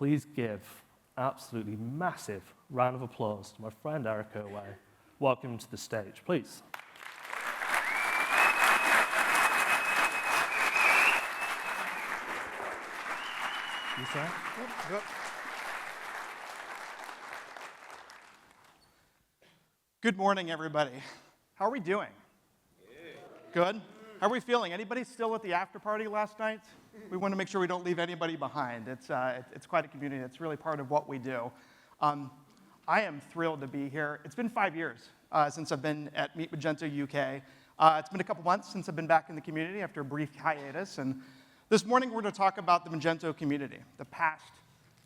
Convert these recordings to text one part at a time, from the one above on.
please give absolutely massive round of applause to my friend Erway. Welcome to the stage, please. You say? Yep. Good morning, everybody. How are we doing? Good? How are we feeling? Anybody still at the after party last night? We want to make sure we don't leave anybody behind. It's quite a community. It's really part of what we do. I am thrilled to be here. It's been 5 years since I've been at Meet Magento UK. It's been a couple months since I've been back in the community after a brief hiatus. And this morning we're going to talk about the Magento community, the past,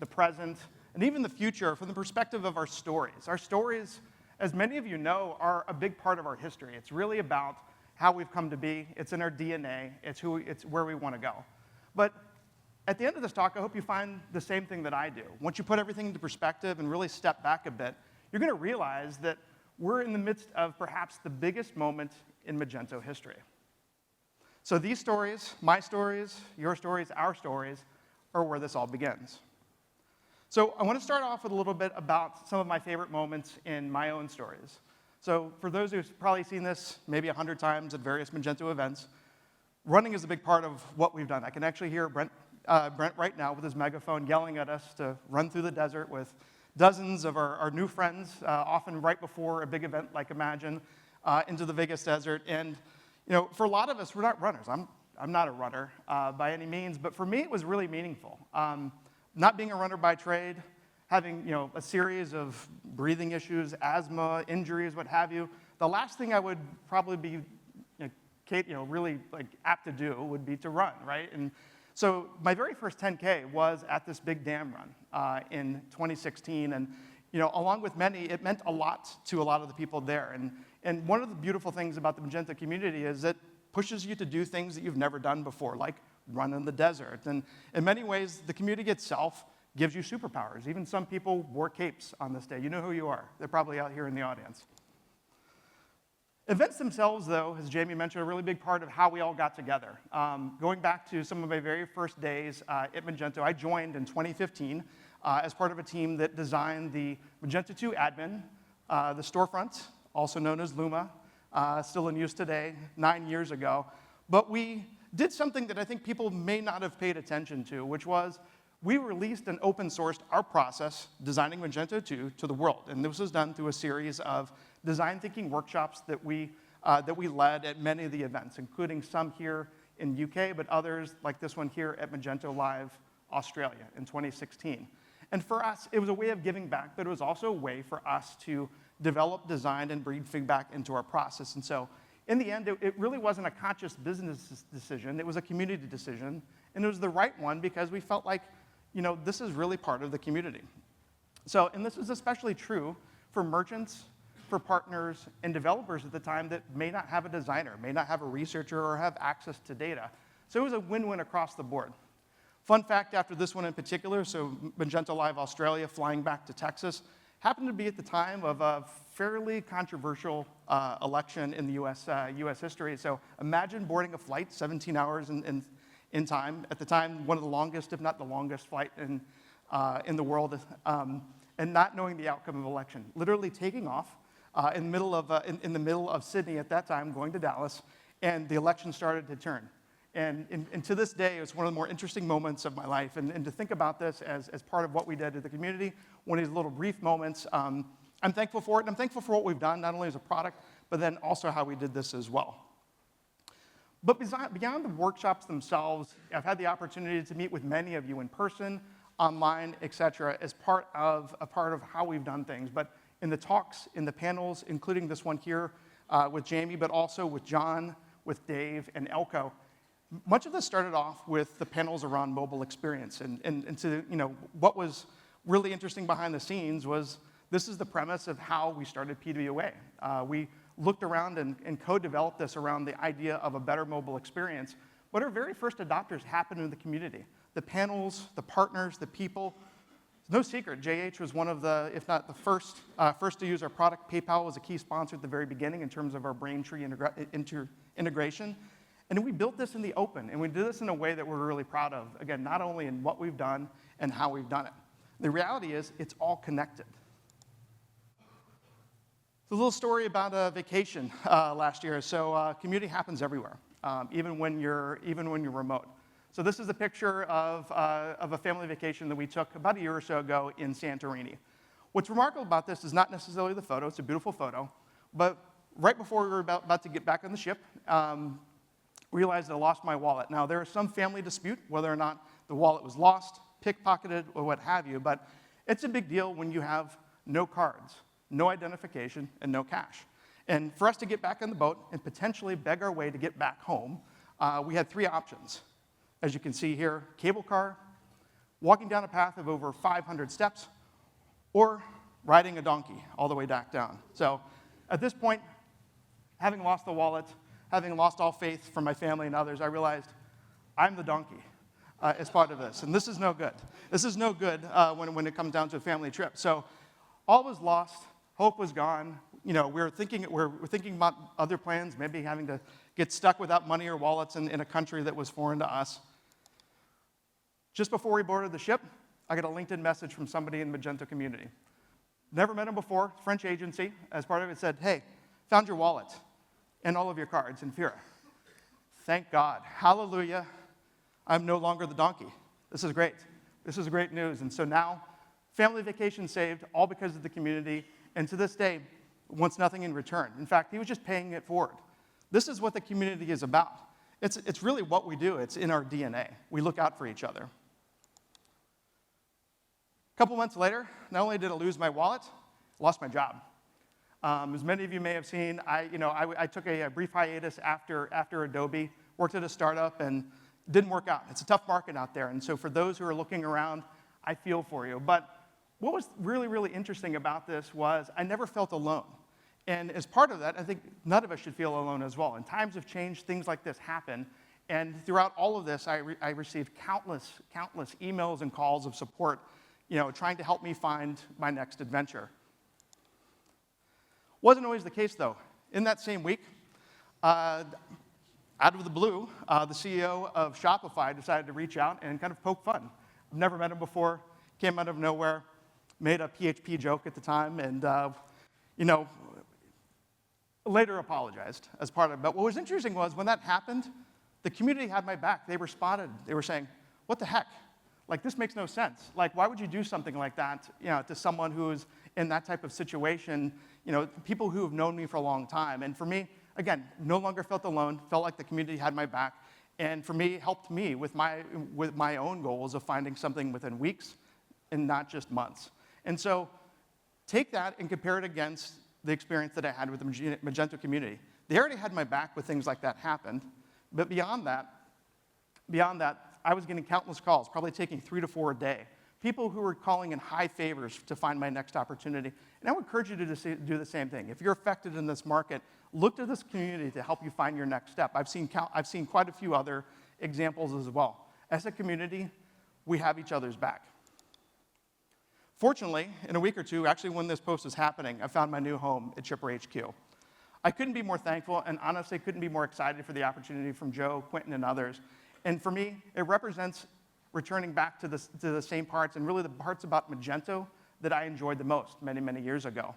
the present, and even the future from the perspective of our stories. Our stories, as many of you know, are a big part of our history. It's really about how we've come to be. It's in our DNA. It's where we want to go. But at the end of this talk, I hope you find the same thing that I do. Once you put everything into perspective and really step back a bit, you're going to realize that we're in the midst of perhaps the biggest moment in Magento history. So these stories, my stories, your stories, our stories, are where this all begins. So I want to start off with a little bit about some of my favorite moments in my own stories. So for those who've probably seen this maybe 100 times at various Magento events, running is a big part of what we've done. I can actually hear Brent right now with his megaphone yelling at us to run through the desert with dozens of our new friends, often right before a big event like Imagine, into the Vegas desert. And for a lot of us, we're not runners. I'm not a runner by any means, but for me, it was really meaningful. Not being a runner by trade, having a series of breathing issues, asthma, injuries, what have you. The last thing I would probably be really apt to do would be to run, right? And so my very first 10K was at this big dam run in 2016, and along with many, it meant a lot to a lot of the people there. And one of the beautiful things about the Magento community is it pushes you to do things that you've never done before, like run in the desert. And in many ways, the community itself gives you superpowers. Even some people wore capes on this day. You know who you are. They're probably out here in the audience. Events themselves, though, as Jamie mentioned, are a really big part of how we all got together. Going back to some of my very first days at Magento, I joined in 2015 as part of a team that designed the Magento 2 admin, the storefront, also known as Luma, still in use today, 9 years ago. But we did something that I think people may not have paid attention to, which was we released and open sourced our process, designing Magento 2, to the world. And this was done through a series of design thinking workshops that we led at many of the events, including some here in UK, but others like this one here at Magento Live Australia in 2016. And for us, it was a way of giving back, but it was also a way for us to develop, design, and breed feedback into our process. And so in the end, it really wasn't a conscious business decision. It was a community decision, and it was the right one because we felt like this is really part of the community. So, and this is especially true for merchants, for partners, and developers at the time that may not have a designer, may not have a researcher, or have access to data. So it was a win-win across the board. Fun fact after this one in particular, so Magento Live Australia, flying back to Texas, happened to be at the time of a fairly controversial election in the US history. So imagine boarding a flight 17 hours in time. At the time, one of the longest, if not the longest flight in the world, and not knowing the outcome of the election. Literally taking off in the middle of Sydney at that time, going to Dallas, and the election started to turn. And to this day, it's one of the more interesting moments of my life. And to think about this as part of what we did to the community, one of these little brief moments, I'm thankful for it. And I'm thankful for what we've done, not only as a product, but then also how we did this as well. But beyond the workshops themselves, I've had the opportunity to meet with many of you in person, online, et cetera, as part of how we've done things. But in the talks, in the panels, including this one here with Jamie, but also with John, with Dave, and Elko, much of this started off with the panels around mobile experience. And to, what was really interesting behind the scenes was this is the premise of how we started PWA. We looked around and co-developed this around the idea of a better mobile experience. But our very first adopters happened in the community. The panels, the partners, the people. It's no secret, JH was one of the, if not the first to use our product. PayPal was a key sponsor at the very beginning in terms of our Braintree integration. And we built this in the open, and we did this in a way that we're really proud of. Again, not only in what we've done and how we've done it. The reality is, it's all connected. So a little story about a vacation last year. So community happens everywhere, even when you're remote. So this is a picture of a family vacation that we took about a year or so ago in Santorini. What's remarkable about this is not necessarily the photo. It's a beautiful photo. But right before we were about to get back on the ship, realized I lost my wallet. Now, there is some family dispute whether or not the wallet was lost, pickpocketed, or what have you, but it's a big deal when you have no cards, no identification, and no cash. And for us to get back on the boat and potentially beg our way to get back home, we had 3 options. As you can see here, cable car, walking down a path of over 500 steps, or riding a donkey all the way back down. So at this point, having lost the wallet, having lost all faith from my family and others, I realized I'm the donkey as part of this. And this is no good. This is no good when it comes down to a family trip. So all was lost. Hope was gone. You know, we're thinking about other plans, maybe having to get stuck without money or wallets in a country that was foreign to us. Just before we boarded the ship, I got a LinkedIn message from somebody in the Magento community. Never met him before, French agency. As part of it said, hey, found your wallet and all of your cards in Fira. Thank God. Hallelujah. I'm no longer the donkey. This is great. This is great news. And so now, family vacation saved, all because of the community. And to this day, wants nothing in return. In fact, he was just paying it forward. This is what the community is about. It's really what we do. It's in our DNA. We look out for each other. A couple months later, not only did I lose my wallet, I lost my job. As many of you may have seen, I took a brief hiatus after Adobe, worked at a startup, and didn't work out. It's a tough market out there, and so for those who are looking around, I feel for you. But what was really, really interesting about this was I never felt alone. And as part of that, I think none of us should feel alone as well. In times of change, things like this happen. And throughout all of this, I received countless emails and calls of support, trying to help me find my next adventure. Wasn't always the case, though. In that same week, out of the blue, the CEO of Shopify decided to reach out and kind of poke fun. I've never met him before, came out of nowhere, made a PHP joke at the time, and, later apologized as part of it. But what was interesting was when that happened, the community had my back. They responded. They were saying, what the heck? Like, this makes no sense. Like, why would you do something like that, to someone who's in that type of situation, people who have known me for a long time. And for me, again, no longer felt alone, felt like the community had my back. And for me, helped me with my own goals of finding something within weeks and not just months. And so take that and compare it against the experience that I had with the Magento community. They already had my back when things like that happened. But beyond that, I was getting countless calls, probably taking 3 to 4 a day. People who were calling in high favors to find my next opportunity. And I would encourage you to do the same thing. If you're affected in this market, look to this community to help you find your next step. I've seen quite a few other examples as well. As a community, we have each other's back. Fortunately, in a week or two, actually when this post is happening, I found my new home at ShipperHQ. I couldn't be more thankful, and honestly couldn't be more excited for the opportunity from Joe, Quentin, and others. And for me, it represents returning back to the same parts, and really the parts about Magento that I enjoyed the most many, many years ago.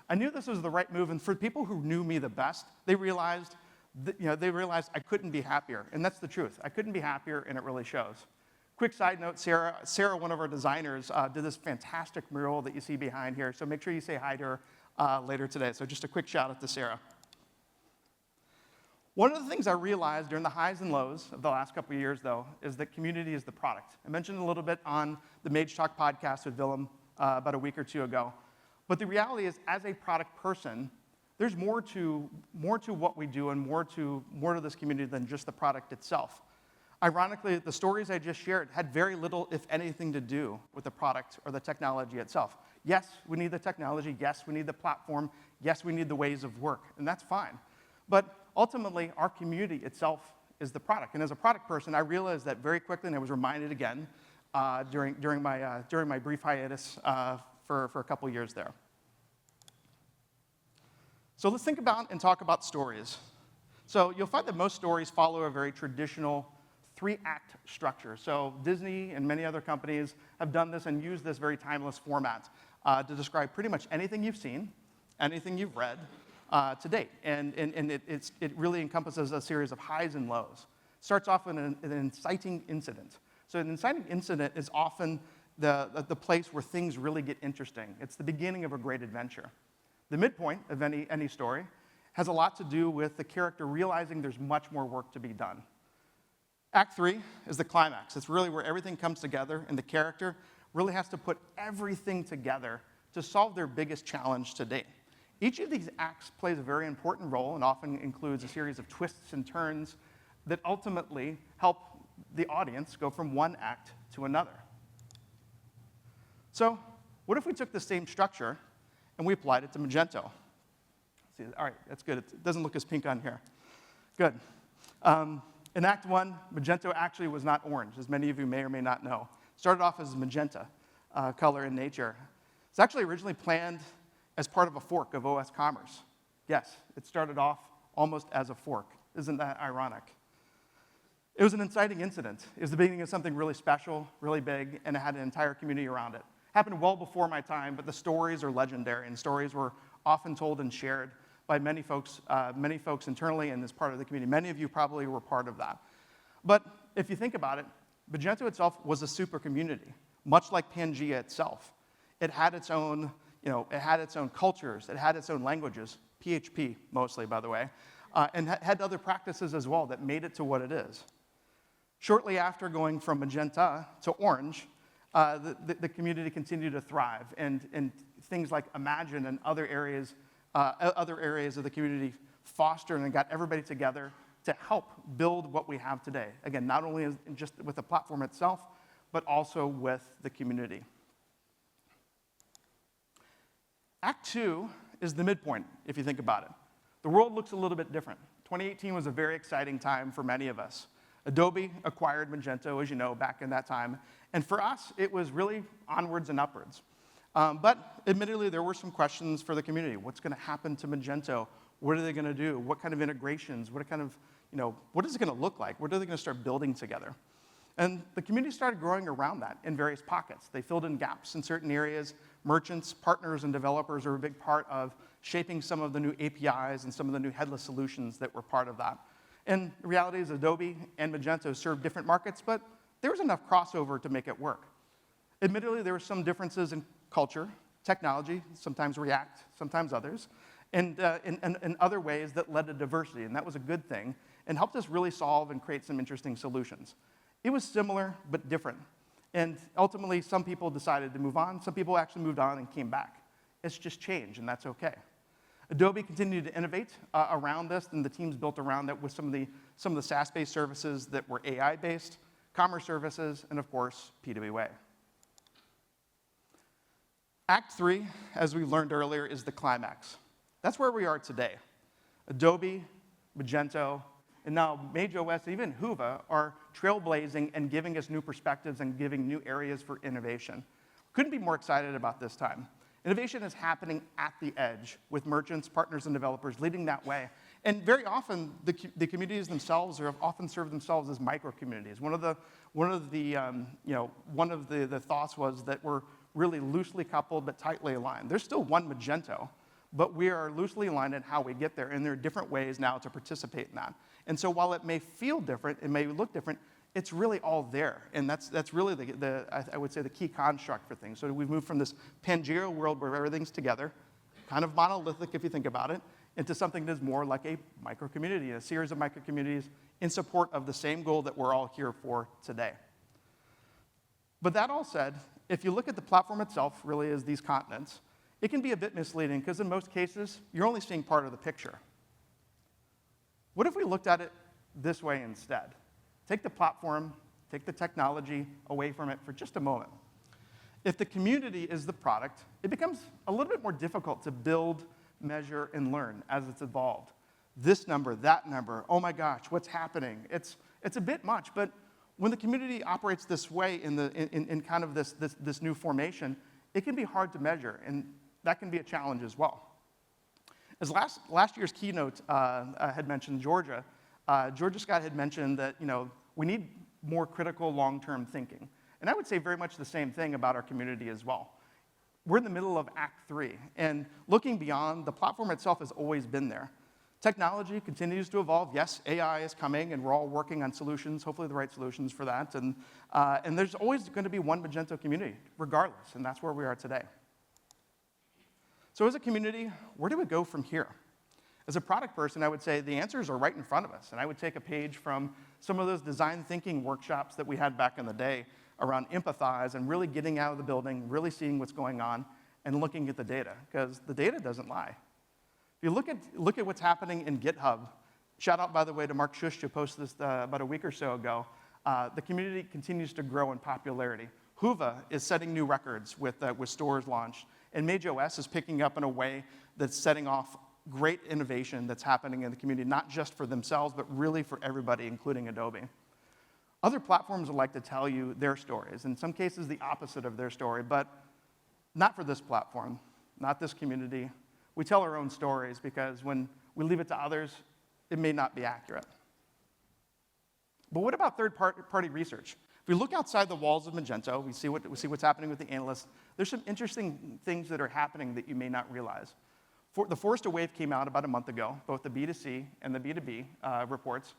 I knew this was the right move, and for people who knew me the best, they realized I couldn't be happier, and that's the truth. I couldn't be happier, and it really shows. Quick side note, Sarah, one of our designers, did this fantastic mural that you see behind here, so make sure you say hi to her later today. So just a quick shout out to Sarah. One of the things I realized during the highs and lows of the last couple of years, though, is that community is the product. I mentioned a little bit on the Mage Talk podcast with Willem about a week or two ago. But the reality is, as a product person, there's more to what we do and more to this community than just the product itself. Ironically, the stories I just shared had very little, if anything, to do with the product or the technology itself. Yes, we need the technology. Yes, we need the platform. Yes, we need the ways of work, and that's fine. But ultimately, our community itself is the product. And as a product person, I realized that very quickly, and I was reminded again during my brief hiatus for a couple years there. So let's think about and talk about stories. So you'll find that most stories follow a very traditional 3-act structure. So Disney and many other companies have done this and used this very timeless format to describe pretty much anything you've seen, anything you've read to date. And it really encompasses a series of highs and lows. Starts off with an inciting incident. So an inciting incident is often the place where things really get interesting. It's the beginning of a great adventure. The midpoint of any story has a lot to do with the character realizing there's much more work to be done. Act 3 is the climax. It's really where everything comes together, and the character really has to put everything together to solve their biggest challenge to date. Each of these acts plays a very important role and often includes a series of twists and turns that ultimately help the audience go from one act to another. So, what if we took the same structure and we applied it to Magento? See, all right, that's good. It doesn't look as pink on here. Good. In Act 1, Magento actually was not orange, as many of you may or may not know. It started off as magenta color in nature. It's actually originally planned as part of a fork of OS Commerce. Yes, it started off almost as a fork. Isn't that ironic? It was an inciting incident. It was the beginning of something really special, really big, and it had an entire community around it. Happened well before my time, but the stories are legendary, and stories were often told and shared by many folks internally and as part of the community. Many of you probably were part of that. But if you think about it, Magento itself was a super community, much like Pangea itself. It had its own, it had its own cultures, it had its own languages, PHP mostly, by the way, and had other practices as well that made it to what it is. Shortly after going from magenta to orange, the community continued to thrive, and things like Imagine and other areas of the community fostered and got everybody together to help build what we have today. Again, not only just with the platform itself, but also with the community. Act 2 is the midpoint, if you think about it. The world looks a little bit different. 2018 was a very exciting time for many of us. Adobe acquired Magento, as you know, back in that time. And for us, it was really onwards and upwards. But admittedly, there were some questions for the community. What's going to happen to Magento? What are they going to do? What kind of integrations? What is it going to look like? What are they going to start building together? And the community started growing around that in various pockets. They filled in gaps in certain areas. Merchants, partners, and developers are a big part of shaping some of the new APIs and some of the new headless solutions that were part of that. And the reality is Adobe and Magento served different markets, but there was enough crossover to make it work. Admittedly, there were some differences in culture, technology, sometimes React, sometimes others, and in other ways that led to diversity, and that was a good thing, and helped us really solve and create some interesting solutions. It was similar, but different. And ultimately, some people decided to move on. Some people actually moved on and came back. It's just change, and that's okay. Adobe continued to innovate around this, and the teams built around it with some of the SaaS-based services that were AI-based, commerce services, and of course, PWA. Act 3, as we learned earlier, is the climax. That's where we are today. Adobe, Magento, and now MageOS, even Huva, are trailblazing and giving us new perspectives and giving new areas for innovation. Couldn't be more excited about this time. Innovation is happening at the edge with merchants, partners, and developers leading that way. And very often, the communities themselves have often served themselves as micro-communities. One of the thoughts was that we're really loosely coupled but tightly aligned. There's still one Magento, but we are loosely aligned in how we get there, and there are different ways now to participate in that. And so while it may feel different, it may look different, it's really all there, and that's really I would say the key construct for things. So we've moved from this Pangea world where everything's together, kind of monolithic if you think about it, into something that's more like a micro-community, a series of micro-communities in support of the same goal that we're all here for today. But that all said, if you look at the platform itself really as these continents, it can be a bit misleading because in most cases, you're only seeing part of the picture. What if we looked at it this way instead? Take the platform, take the technology away from it for just a moment. If the community is the product, it becomes a little bit more difficult to build, measure, and learn as it's evolved. This number, that number, oh my gosh, what's happening? It's a bit much, but when the community operates this way in kind of this new formation, it can be hard to measure, and that can be a challenge as well. As last year's keynote had mentioned Georgia Scott had mentioned that we need more critical long-term thinking. And I would say very much the same thing about our community as well. We're in the middle of Act 3, and looking beyond, the platform itself has always been there. Technology continues to evolve. Yes, AI is coming, and we're all working on solutions, hopefully the right solutions for that. And there's always going to be one Magento community, regardless, and that's where we are today. So as a community, where do we go from here? As a product person, I would say the answers are right in front of us, and I would take a page from some of those design thinking workshops that we had back in the day around empathize and really getting out of the building, really seeing what's going on, and looking at the data, because the data doesn't lie. If you look at what's happening in GitHub, shout out, by the way, to Mark Schusch, who posted this about a week or so ago, the community continues to grow in popularity. Huva is setting new records with stores launched, and MageOS is picking up in a way that's setting off great innovation that's happening in the community, not just for themselves, but really for everybody, including Adobe. Other platforms would like to tell you their stories, in some cases the opposite of their story, but not for this platform, not this community. We tell our own stories because when we leave it to others, it may not be accurate. But what about third-party research? If we look outside the walls of Magento, we see what's happening with the analysts. There's some interesting things that are happening that you may not realize. The Forrester Wave came out about a month ago, both the B2C and the B2B reports,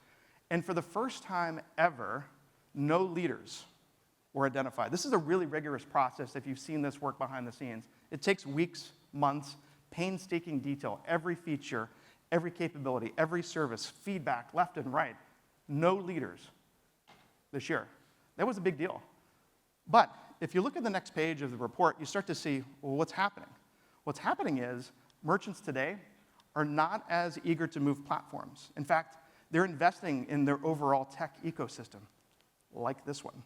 and for the first time ever, no leaders were identified. This is a really rigorous process if you've seen this work behind the scenes. It takes weeks, months, painstaking detail, every feature, every capability, every service, feedback left and right. No leaders this year. That was a big deal. But if you look at the next page of the report, you start to see, well, what's happening? What's happening is merchants today are not as eager to move platforms. In fact, they're investing in their overall tech ecosystem, like this one.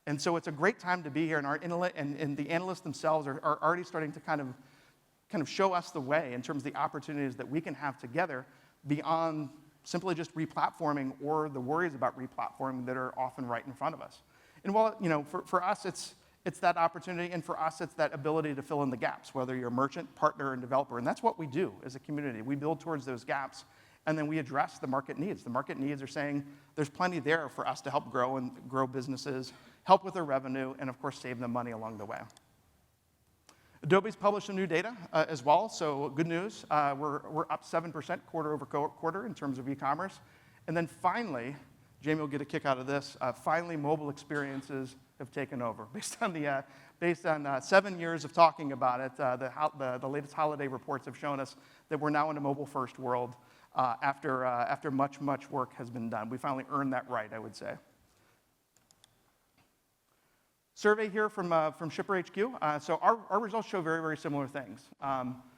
And so it's a great time to be here, and the analysts themselves are already starting to kind of show us the way in terms of the opportunities that we can have together beyond simply just replatforming or the worries about replatforming that are often right in front of us. And while, for us, it's that opportunity, and for us, it's that ability to fill in the gaps, whether you're a merchant, partner, and developer. And that's what we do as a community. We build towards those gaps, and then we address the market needs. The market needs are saying there's plenty there for us to help grow businesses, help with their revenue, and of course, save them money along the way. Adobe's published some new data as well, so good news. We're up 7% quarter over quarter in terms of e-commerce. And then finally, Jamie will get a kick out of this, finally mobile experiences have taken over. Based on 7 years of talking about it, the latest holiday reports have shown us that we're now in a mobile-first world after much work has been done. We finally earned that right, I would say. Survey here from ShipperHQ. So our results show very, very similar things.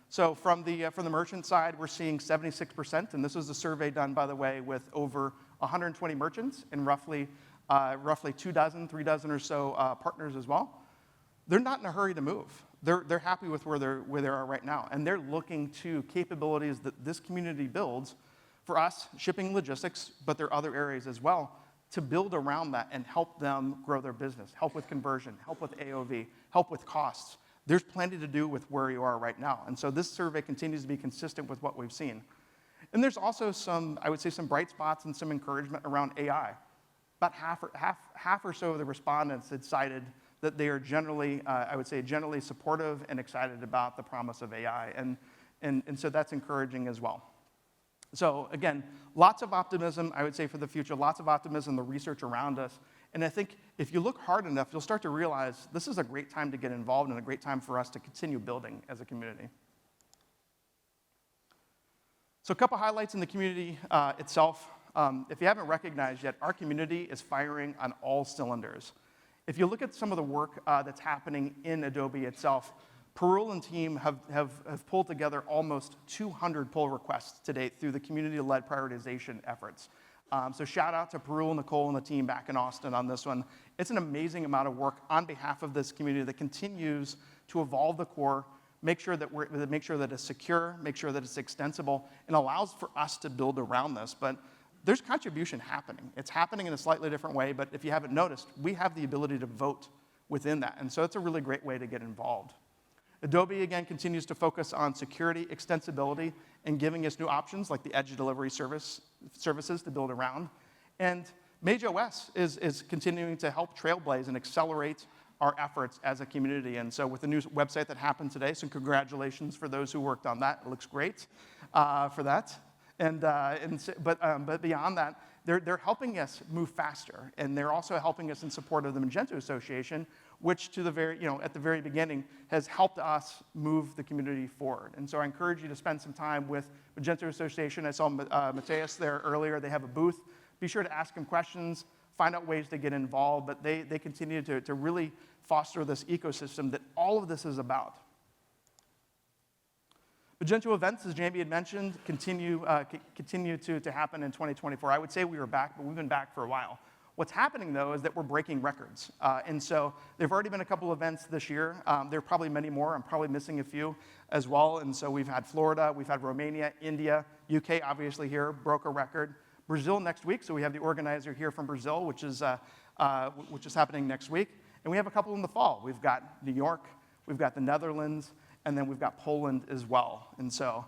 So from the merchant side, we're seeing 76%, and this was a survey done, by the way, with over 120 merchants and roughly 3 dozen or so partners as well. They're not in a hurry to move. They're happy with where they are right now, and they're looking to capabilities that this community builds for us, shipping logistics, but there are other areas as well, to build around that and help them grow their business, help with conversion, help with AOV, help with costs. There's plenty to do with where you are right now. And so this survey continues to be consistent with what we've seen. And there's also some bright spots and some encouragement around AI. About half or so of the respondents had cited that they are generally supportive and excited about the promise of AI. And so that's encouraging as well. So again, lots of optimism, I would say, for the future, lots of optimism in the research around us. And I think if you look hard enough, you'll start to realize this is a great time to get involved and a great time for us to continue building as a community. So a couple highlights in the community itself. If you haven't recognized yet, our community is firing on all cylinders. If you look at some of the work that's happening in Adobe itself, Parul and team have pulled together almost 200 pull requests to date through the community-led prioritization efforts. So shout out to Parul, Nicole, and the team back in Austin on this one. It's an amazing amount of work on behalf of this community that continues to evolve the core, make sure that it's secure, make sure that it's extensible, and allows for us to build around this. But there's contribution happening. It's happening in a slightly different way, but if you haven't noticed, we have the ability to vote within that. And so it's a really great way to get involved. Adobe, again, continues to focus on security, extensibility, and giving us new options like the edge delivery services to build around. And MageOS is continuing to help trailblaze and accelerate our efforts as a community. And so with the new website that happened today, so congratulations for those who worked on that. It looks great for that. But beyond that, they're helping us move faster, and they're also helping us in support of the Magento Association, which at the very beginning has helped us move the community forward. And so I encourage you to spend some time with Magento Association. I saw Mateus there earlier. They have a booth. Be sure to ask him questions, find out ways to get involved, but they continue to really foster this ecosystem that all of this is about. Magento events, as Jamie had mentioned, continue to happen in 2024. I would say we were back, but we've been back for a while. What's happening, though, is that we're breaking records. And so there have already been a couple events this year. There are probably many more. I'm probably missing a few as well. And so we've had Florida, we've had Romania, India, UK, obviously here, broke a record. Brazil next week, so we have the organizer here from Brazil, which is happening next week. And we have a couple in the fall. We've got New York, we've got the Netherlands, and then we've got Poland as well. And so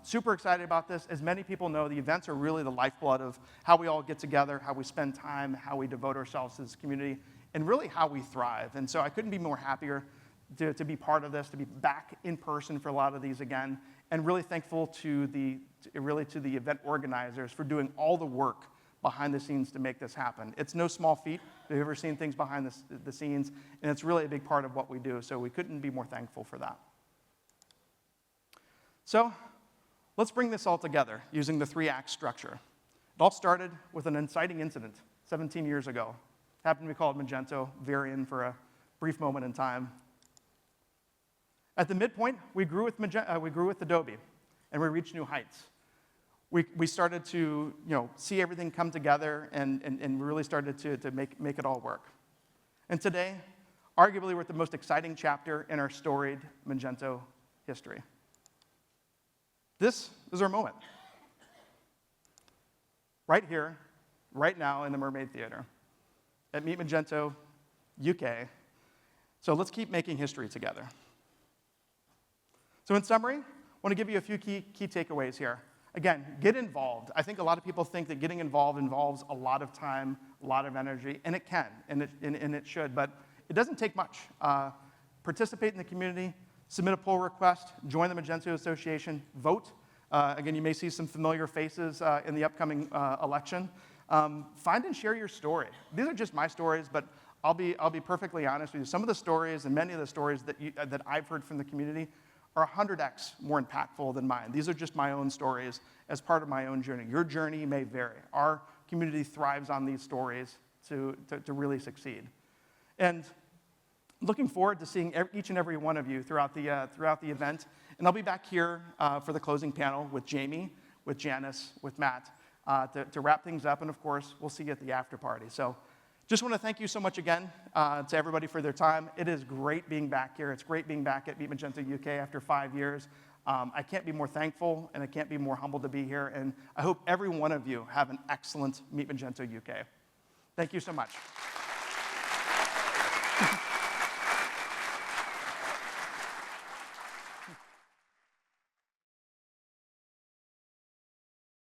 super excited about this. As many people know, the events are really the lifeblood of how we all get together, how we spend time, how we devote ourselves to this community, and really how we thrive. And so I couldn't be more happier to be part of this, to be back in person for a lot of these again, and really thankful to the event organizers for doing all the work behind the scenes to make this happen. It's no small feat. We've ever seen things behind the scenes, and it's really a big part of what we do, so we couldn't be more thankful for that. So let's bring this all together using the 3-act structure. It all started with an inciting incident 17 years ago. It happened to be called Magento, Varian for a brief moment in time. At the midpoint, we grew with Adobe, and we reached new heights. We started to see everything come together and really started to make it all work. And today, arguably, we're at the most exciting chapter in our storied Magento history. This is our moment. Right here, right now in the Mermaid Theater at Meet Magento UK. So let's keep making history together. So in summary, I want to give you a few key takeaways here. Again, get involved. I think a lot of people think that getting involved involves a lot of time, a lot of energy, and it can, and it should, but it doesn't take much. Participate in the community, submit a pull request, join the Magento Association, vote. Again, you may see some familiar faces in the upcoming election. Find and share your story. These are just my stories, but I'll be perfectly honest with you. Some of the stories and many of the stories that I've heard from the community are 100x more impactful than mine. These are just my own stories as part of my own journey. Your journey may vary. Our community thrives on these stories to really succeed. And looking forward to seeing each and every one of you throughout the event. And I'll be back here for the closing panel with Jamie, with Janice, with Matt, to wrap things up. And of course, we'll see you at the after party. So just want to thank you so much again to everybody for their time. It is great being back here. It's great being back at Meet Magento UK after 5 years. I can't be more thankful, and I can't be more humbled to be here. And I hope every one of you have an excellent Meet Magento UK. Thank you so much.